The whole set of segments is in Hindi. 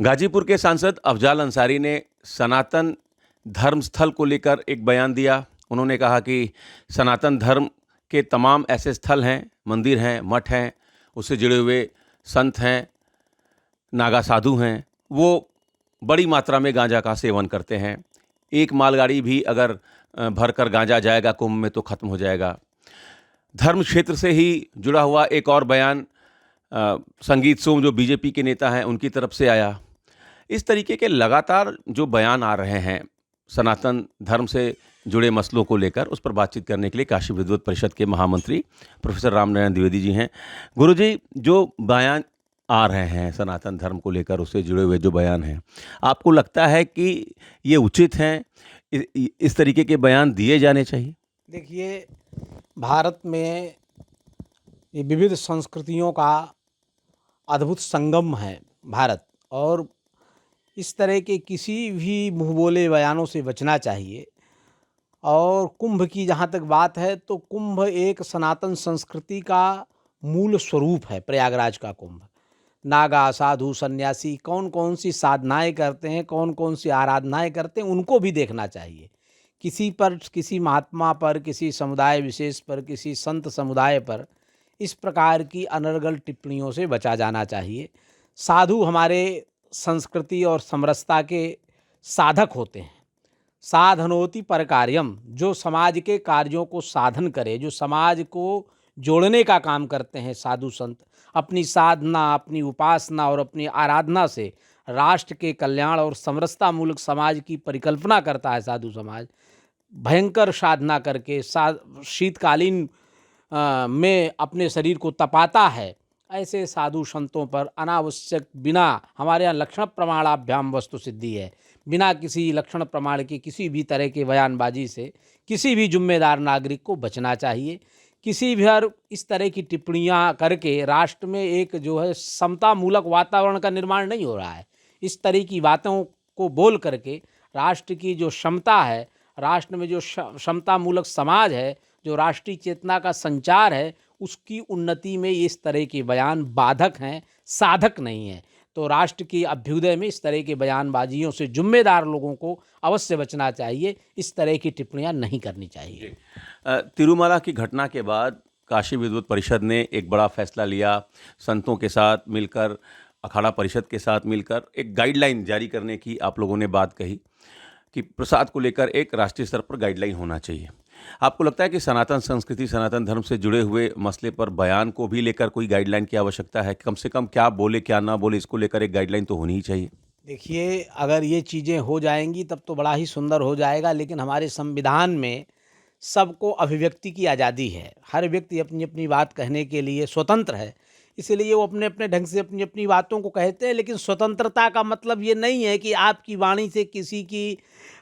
गाजीपुर के सांसद अफजाल अंसारी ने सनातन धर्म स्थल को लेकर एक बयान दिया। उन्होंने कहा कि सनातन धर्म के तमाम ऐसे स्थल हैं, मंदिर हैं, मठ हैं, उससे जुड़े हुए संत हैं, नागा साधु हैं, वो बड़ी मात्रा में गांजा का सेवन करते हैं। एक मालगाड़ी भी अगर भरकर गांजा जाएगा कुंभ में तो ख़त्म हो जाएगा। धर्म क्षेत्र से ही जुड़ा हुआ एक और बयान संगीत सोम जो बीजेपी के नेता हैं उनकी तरफ से आया। इस तरीके के लगातार जो बयान आ रहे हैं सनातन धर्म से जुड़े मसलों को लेकर, उस पर बातचीत करने के लिए काशी विद्वत परिषद के महामंत्री प्रोफेसर रामनारायण द्विवेदी जी हैं। गुरुजी, जो बयान आ रहे हैं सनातन धर्म को लेकर, उससे जुड़े हुए जो बयान हैं, आपको लगता है कि ये उचित हैं, इस तरीके के बयान दिए जाने चाहिए? देखिए, भारत में ये विविध संस्कृतियों का अद्भुत संगम है भारत, और इस तरह के किसी भी मुँह बोले बयानों से बचना चाहिए। और कुंभ की जहाँ तक बात है, तो कुंभ एक सनातन संस्कृति का मूल स्वरूप है। प्रयागराज का कुंभ, नागा साधु सन्यासी कौन कौन सी साधनाएं करते हैं, कौन कौन सी आराधनाएं करते हैं, उनको भी देखना चाहिए। किसी पर, किसी महात्मा पर, किसी समुदाय विशेष पर, किसी संत समुदाय पर इस प्रकार की अनर्गल टिप्पणियों से बचा जाना चाहिए। साधु हमारे संस्कृति और समरसता के साधक होते हैं। साधनोति पर कार्यम, जो समाज के कार्यों को साधन करे, जो समाज को जोड़ने का काम करते हैं साधु संत, अपनी साधना, अपनी उपासना और अपनी आराधना से राष्ट्र के कल्याण और समरसता मूलक समाज की परिकल्पना करता है। साधु समाज भयंकर साधना करके शीतकालीन में अपने शरीर को तपाता है। ऐसे साधु संतों पर अनावश्यक, बिना, हमारे यहाँ लक्षण प्रमाणाभ्याम वस्तु सिद्धि है, बिना किसी लक्षण प्रमाण के किसी भी तरह के बयानबाजी से किसी भी जिम्मेदार नागरिक को बचना चाहिए। किसी भी इस तरह की टिप्पणियां करके राष्ट्र में एक जो है समतामूलक वातावरण का निर्माण नहीं हो रहा है। इस तरह की बातों को बोल करके राष्ट्र की जो क्षमता है, राष्ट्र में जो क्षमतामूलक समाज है, जो राष्ट्रीय चेतना का संचार है, उसकी उन्नति में इस तरह के बयान बाधक हैं, साधक नहीं हैं। तो राष्ट्र की अभ्युदय में इस तरह के बयानबाजियों से जिम्मेदार लोगों को अवश्य बचना चाहिए। इस तरह की टिप्पणियां नहीं करनी चाहिए। तिरुमला की घटना के बाद काशी विद्वत परिषद ने एक बड़ा फैसला लिया। संतों के साथ मिलकर, अखाड़ा परिषद के साथ मिलकर एक गाइडलाइन जारी करने की आप लोगों ने बात कही कि प्रसाद को लेकर एक राष्ट्रीय स्तर पर गाइडलाइन होना चाहिए। आपको लगता है कि सनातन संस्कृति, सनातन धर्म से जुड़े हुए मसले पर बयान को भी लेकर कोई गाइडलाइन की आवश्यकता है? कम से कम क्या बोले क्या ना बोले, इसको लेकर एक गाइडलाइन तो होनी ही चाहिए। देखिए, अगर ये चीज़ें हो जाएंगी तब तो बड़ा ही सुंदर हो जाएगा। लेकिन हमारे संविधान में सबको अभिव्यक्ति की आज़ादी है। हर व्यक्ति अपनी अपनी बात कहने के लिए स्वतंत्र है, इसलिए वो अपने अपने ढंग से अपनी अपनी बातों को कहते हैं। लेकिन स्वतंत्रता का मतलब ये नहीं है कि आपकी वाणी से किसी की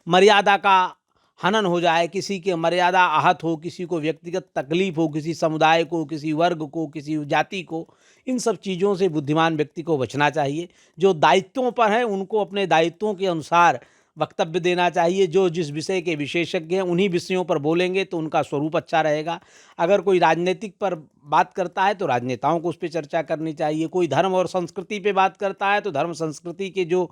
मर्यादा का हनन हो जाए, किसी की मर्यादा आहत हो, किसी को व्यक्तिगत तकलीफ हो, किसी समुदाय को, किसी वर्ग को, किसी जाति को। इन सब चीज़ों से बुद्धिमान व्यक्ति को बचना चाहिए। जो दायित्वों पर हैं उनको अपने दायित्वों के अनुसार वक्तव्य देना चाहिए। जो जिस विषय के विशेषज्ञ हैं उन्हीं विषयों पर बोलेंगे तो उनका स्वरूप अच्छा रहेगा। अगर कोई राजनीतिक पर बात करता है तो राजनेताओं को उस पर चर्चा करनी चाहिए। कोई धर्म और संस्कृति पे बात करता है तो धर्म संस्कृति के जो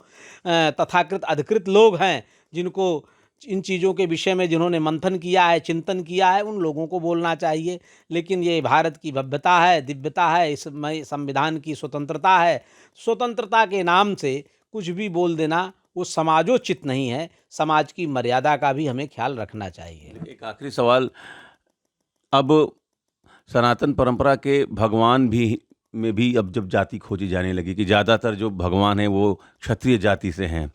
तथाकृत अधिकृत लोग हैं, जिनको इन चीज़ों के विषय में जिन्होंने मंथन किया है, चिंतन किया है, उन लोगों को बोलना चाहिए। लेकिन ये भारत की भव्यता है, दिव्यता है, इसमें संविधान की स्वतंत्रता है। स्वतंत्रता के नाम से कुछ भी बोल देना वो समाजोचित नहीं है। समाज की मर्यादा का भी हमें ख्याल रखना चाहिए। एक आखिरी सवाल, अब सनातन परंपरा के भगवान भी में भी अब जब जाति खोजी जाने लगी कि ज़्यादातर जो भगवान हैं वो क्षत्रिय जाति से हैं,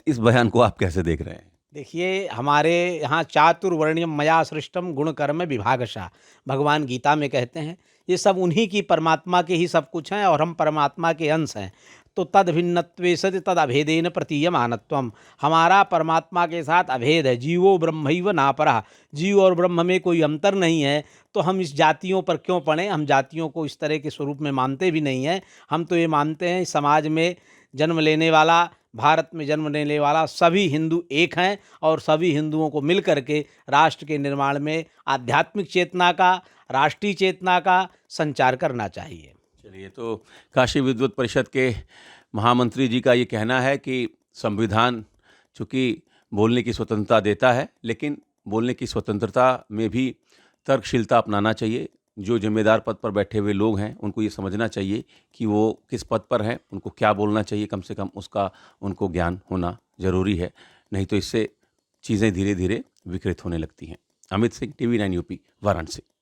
इस बयान को आप कैसे देख रहे हैं? देखिए, हमारे यहाँ चातुर्वर्ण्यम मया सृष्टम गुण कर्म विभागशः, भगवान गीता में कहते हैं। ये सब उन्हीं की परमात्मा के ही सब कुछ हैं और हम परमात्मा के अंश हैं। तो तद भिन्नत्वे सति तद अभेदेन प्रतीयमानत्वम, हमारा परमात्मा के साथ अभेद है। जीवो ब्रह्मैव नापरः, जीव और ब्रह्म में कोई अंतर नहीं है। तो हम इस जातियों पर क्यों पड़ें? हम जातियों को इस तरह के स्वरूप में मानते भी नहीं हैं। हम तो ये मानते हैं समाज में जन्म लेने वाला, भारत में जन्म लेने वाला सभी हिंदू एक हैं और सभी हिंदुओं को मिल कर के राष्ट्र के निर्माण में आध्यात्मिक चेतना का, राष्ट्रीय चेतना का संचार करना चाहिए। चलिए, तो काशी विद्वत परिषद के महामंत्री जी का ये कहना है कि संविधान चूँकि बोलने की स्वतंत्रता देता है, लेकिन बोलने की स्वतंत्रता में भी तर्कशीलता अपनाना चाहिए। जो ज़िम्मेदार पद पर बैठे हुए लोग हैं, उनको ये समझना चाहिए कि वो किस पद पर हैं, उनको क्या बोलना चाहिए, कम से कम उसका उनको ज्ञान होना ज़रूरी है। नहीं तो इससे चीज़ें धीरे-धीरे विकृत होने लगती हैं। Amit Singh, TV 9 UP, Varanasi.